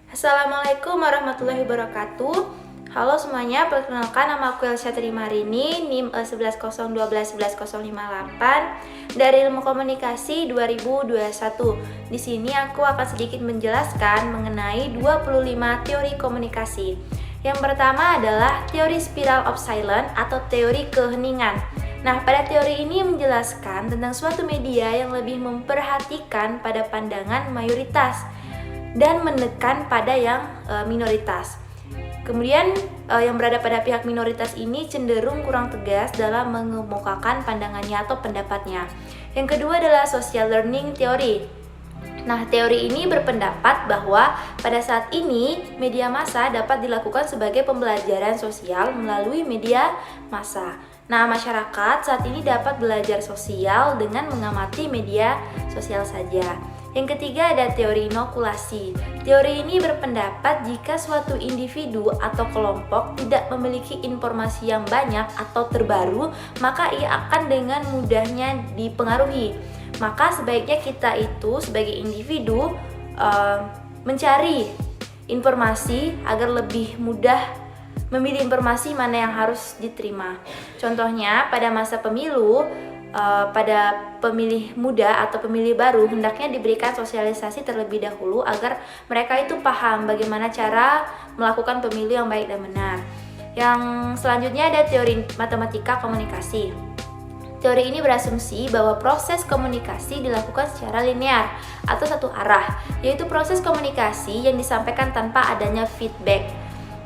Assalamualaikum warahmatullahi wabarakatuh. Halo semuanya, perkenalkan nama aku Elsa Trimarini, NIM 1102111058 dari Ilmu Komunikasi 2021. Di sini aku akan sedikit menjelaskan mengenai 25 teori komunikasi. Yang pertama adalah teori spiral of silence atau teori keheningan. Nah, pada teori ini menjelaskan tentang suatu media yang lebih memperhatikan pada pandangan mayoritas dan menekan pada yang minoritas. Kemudian yang berada pada pihak minoritas ini cenderung kurang tegas dalam mengemukakan pandangannya atau pendapatnya. Yang kedua adalah social learning theory. Nah, teori ini berpendapat bahwa pada saat ini media massa dapat dilakukan sebagai pembelajaran sosial melalui media massa. Nah, masyarakat saat ini dapat belajar sosial dengan mengamati media sosial saja. Yang ketiga ada teori inokulasi. Teori ini berpendapat jika suatu individu atau kelompok tidak memiliki informasi yang banyak atau terbaru, maka ia akan dengan mudahnya dipengaruhi. Maka sebaiknya kita itu sebagai individu mencari informasi agar lebih mudah memilih informasi mana yang harus diterima. Contohnya pada masa pemilu, pada pemilih muda atau pemilih baru hendaknya diberikan sosialisasi terlebih dahulu agar mereka itu paham bagaimana cara melakukan pemilu yang baik dan benar. Yang selanjutnya ada teori matematika komunikasi. Teori ini berasumsi bahwa proses komunikasi dilakukan secara linear atau satu arah, yaitu proses komunikasi yang disampaikan tanpa adanya feedback.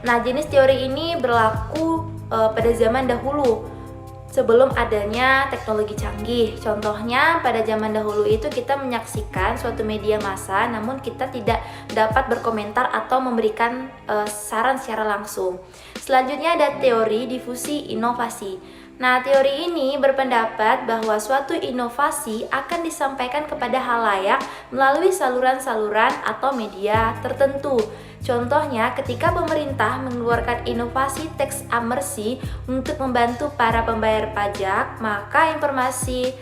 Nah, jenis teori ini berlaku pada zaman dahulu sebelum adanya teknologi canggih. Contohnya pada zaman dahulu itu kita menyaksikan suatu media massa namun kita tidak dapat berkomentar atau memberikan saran secara langsung. Selanjutnya ada teori difusi inovasi. Nah, teori ini berpendapat bahwa suatu inovasi akan disampaikan kepada halayak melalui saluran-saluran atau media tertentu. Contohnya, ketika pemerintah mengeluarkan inovasi tax amnesty untuk membantu para pembayar pajak, maka inovasi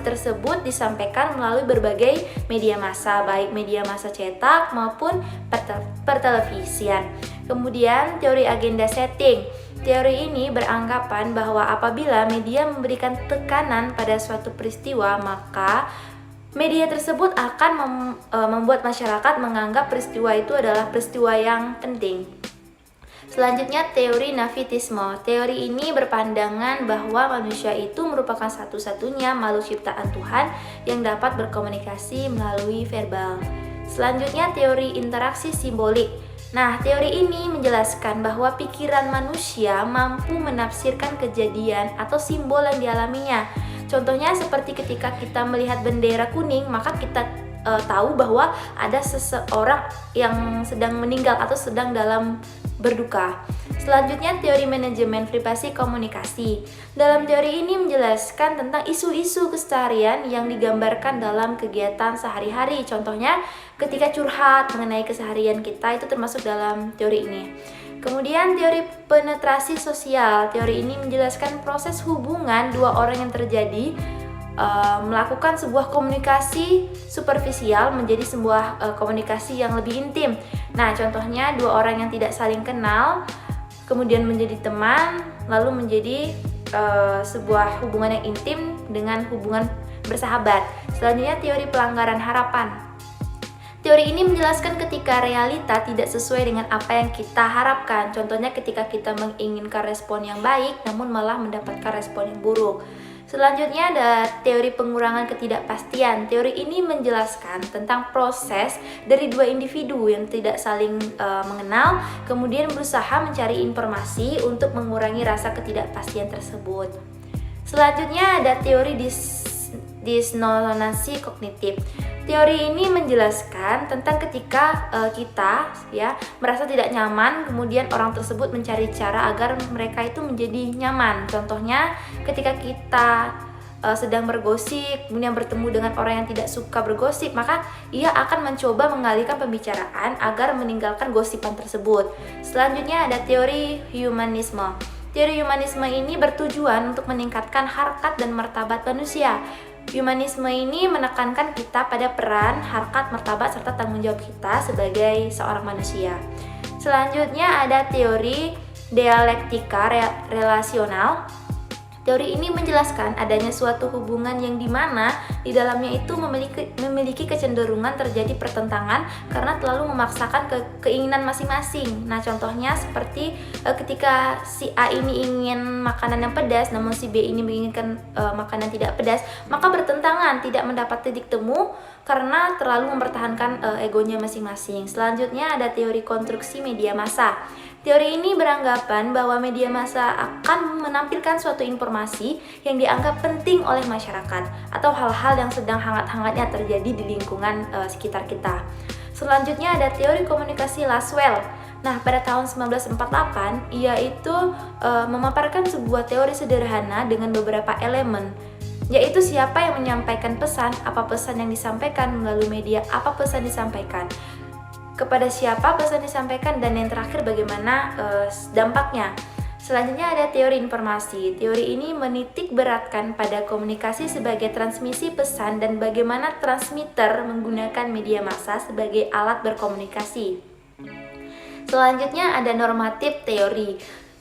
tersebut disampaikan melalui berbagai media massa, baik media massa cetak maupun pertelevisian. Kemudian, teori agenda setting. Teori ini beranggapan bahwa apabila media memberikan tekanan pada suatu peristiwa, maka media tersebut akan membuat masyarakat menganggap peristiwa itu adalah peristiwa yang penting. Selanjutnya teori navitisme. Teori ini berpandangan bahwa manusia itu merupakan satu-satunya makhluk ciptaan Tuhan yang dapat berkomunikasi melalui verbal. Selanjutnya teori interaksi simbolik. Nah, teori ini menjelaskan bahwa pikiran manusia mampu menafsirkan kejadian atau simbol yang dialaminya. Contohnya seperti ketika kita melihat bendera kuning, maka kita tahu bahwa ada seseorang yang sedang meninggal atau sedang dalam berduka. Selanjutnya teori manajemen privasi komunikasi. Dalam teori ini menjelaskan tentang isu-isu keseharian yang digambarkan dalam kegiatan sehari-hari. Contohnya ketika curhat mengenai keseharian kita, itu termasuk dalam teori ini. Kemudian teori penetrasi sosial. Teori ini menjelaskan proses hubungan dua orang yang terjadi melakukan sebuah komunikasi superficial menjadi sebuah komunikasi yang lebih intim. Nah, contohnya dua orang yang tidak saling kenal kemudian menjadi teman, lalu menjadi sebuah hubungan yang intim dengan hubungan bersahabat. Selanjutnya teori pelanggaran harapan. Teori ini menjelaskan ketika realita tidak sesuai dengan apa yang kita harapkan. Contohnya ketika kita menginginkan respon yang baik namun malah mendapatkan respon yang buruk. Selanjutnya ada teori pengurangan ketidakpastian. Teori ini menjelaskan tentang proses dari dua individu yang tidak saling mengenal, kemudian berusaha mencari informasi untuk mengurangi rasa ketidakpastian tersebut. Selanjutnya ada teori disonansi kognitif. Teori ini menjelaskan tentang ketika kita merasa tidak nyaman, kemudian orang tersebut mencari cara agar mereka itu menjadi nyaman. Contohnya ketika kita sedang bergosip, kemudian bertemu dengan orang yang tidak suka bergosip, maka ia akan mencoba mengalihkan pembicaraan agar meninggalkan gosipan tersebut. Selanjutnya ada teori humanisme. Teori humanisme ini bertujuan untuk meningkatkan harkat dan martabat manusia. Humanisme ini menekankan kita pada peran, harkat, martabat, serta tanggung jawab kita sebagai seorang manusia. Selanjutnya ada teori dialektika relasional. Teori ini menjelaskan adanya suatu hubungan yang dimana di dalamnya itu memiliki kecenderungan terjadi pertentangan karena terlalu memaksakan keinginan masing-masing. Nah, contohnya seperti ketika si A ini ingin makanan yang pedas, namun si B ini menginginkan makanan tidak pedas, maka bertentangan, tidak mendapat titik temu karena terlalu mempertahankan egonya masing-masing. Selanjutnya ada teori konstruksi media massa. Teori ini beranggapan bahwa media massa akan menampilkan suatu informasi yang dianggap penting oleh masyarakat atau hal-hal yang sedang hangat-hangatnya terjadi di lingkungan sekitar kita. Selanjutnya ada teori komunikasi Laswell. Nah, pada tahun 1948, ia itu memaparkan sebuah teori sederhana dengan beberapa elemen, yaitu siapa yang menyampaikan pesan, apa pesan yang disampaikan melalui media, apa pesan disampaikan, kepada siapa pesan disampaikan, dan yang terakhir bagaimana dampaknya. Selanjutnya ada teori informasi. Teori ini menitik beratkan pada komunikasi sebagai transmisi pesan dan bagaimana transmitter menggunakan media massa sebagai alat berkomunikasi. Selanjutnya ada normatif teori.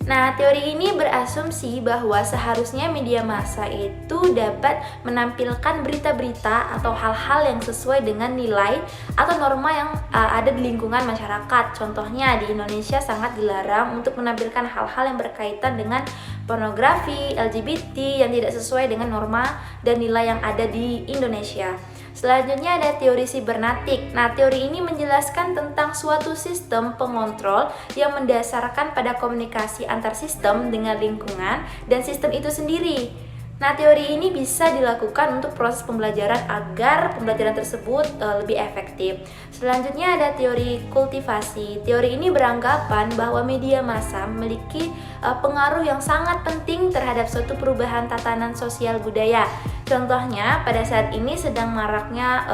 Nah, teori ini berasumsi bahwa seharusnya media massa itu dapat menampilkan berita-berita atau hal-hal yang sesuai dengan nilai atau norma yang ada di lingkungan masyarakat. Contohnya, di Indonesia sangat dilarang untuk menampilkan hal-hal yang berkaitan dengan pornografi, LGBT yang tidak sesuai dengan norma dan nilai yang ada di Indonesia. Selanjutnya ada teori sibernetik. Nah, teori ini menjelaskan tentang suatu sistem pengontrol yang mendasarkan pada komunikasi antar sistem dengan lingkungan dan sistem itu sendiri. Nah, teori ini bisa dilakukan untuk proses pembelajaran agar pembelajaran tersebut lebih efektif. Selanjutnya ada teori kultivasi. Teori ini beranggapan bahwa media massa memiliki pengaruh yang sangat penting terhadap suatu perubahan tatanan sosial budaya. Contohnya, pada saat ini sedang maraknya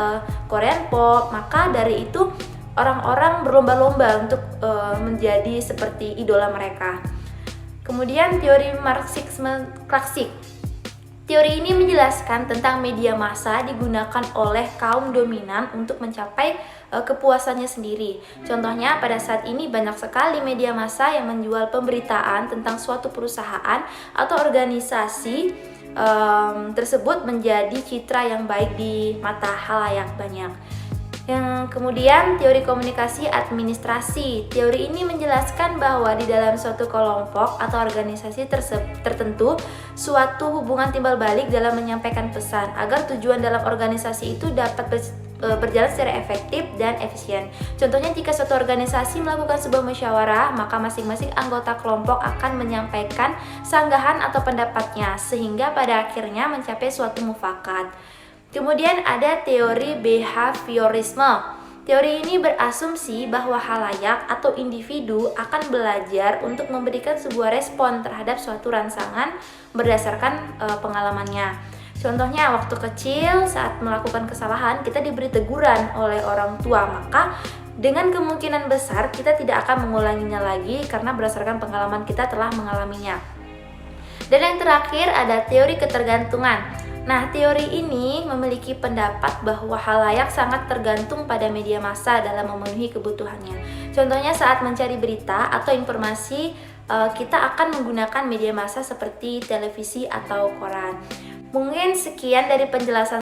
Korean pop, maka dari itu orang-orang berlomba-lomba untuk menjadi seperti idola mereka. Kemudian teori Marxisme klasik. Teori ini menjelaskan tentang media massa digunakan oleh kaum dominan untuk mencapai kepuasannya sendiri. Contohnya, pada saat ini banyak sekali media massa yang menjual pemberitaan tentang suatu perusahaan atau organisasi tersebut menjadi citra yang baik di mata halayak banyak. Yang kemudian teori komunikasi administrasi. Teori ini menjelaskan bahwa di dalam suatu kelompok atau organisasi tertentu, suatu hubungan timbal balik dalam menyampaikan pesan agar tujuan dalam organisasi itu dapat berjalan secara efektif dan efisien. Contohnya, jika suatu organisasi melakukan sebuah musyawarah, maka masing-masing anggota kelompok akan menyampaikan sanggahan atau pendapatnya sehingga pada akhirnya mencapai suatu mufakat. Kemudian ada teori behaviorisme. Teori ini berasumsi bahwa halayak atau individu akan belajar untuk memberikan sebuah respon terhadap suatu rangsangan berdasarkan pengalamannya. Contohnya, waktu kecil saat melakukan kesalahan kita diberi teguran oleh orang tua, maka dengan kemungkinan besar kita tidak akan mengulanginya lagi karena berdasarkan pengalaman kita telah mengalaminya. Dan yang terakhir ada teori ketergantungan. Nah, teori ini memiliki pendapat bahwa halayak sangat tergantung pada media massa dalam memenuhi kebutuhannya. Contohnya, saat mencari berita atau informasi, kita akan menggunakan media massa seperti televisi atau koran. Mungkin sekian dari penjelasan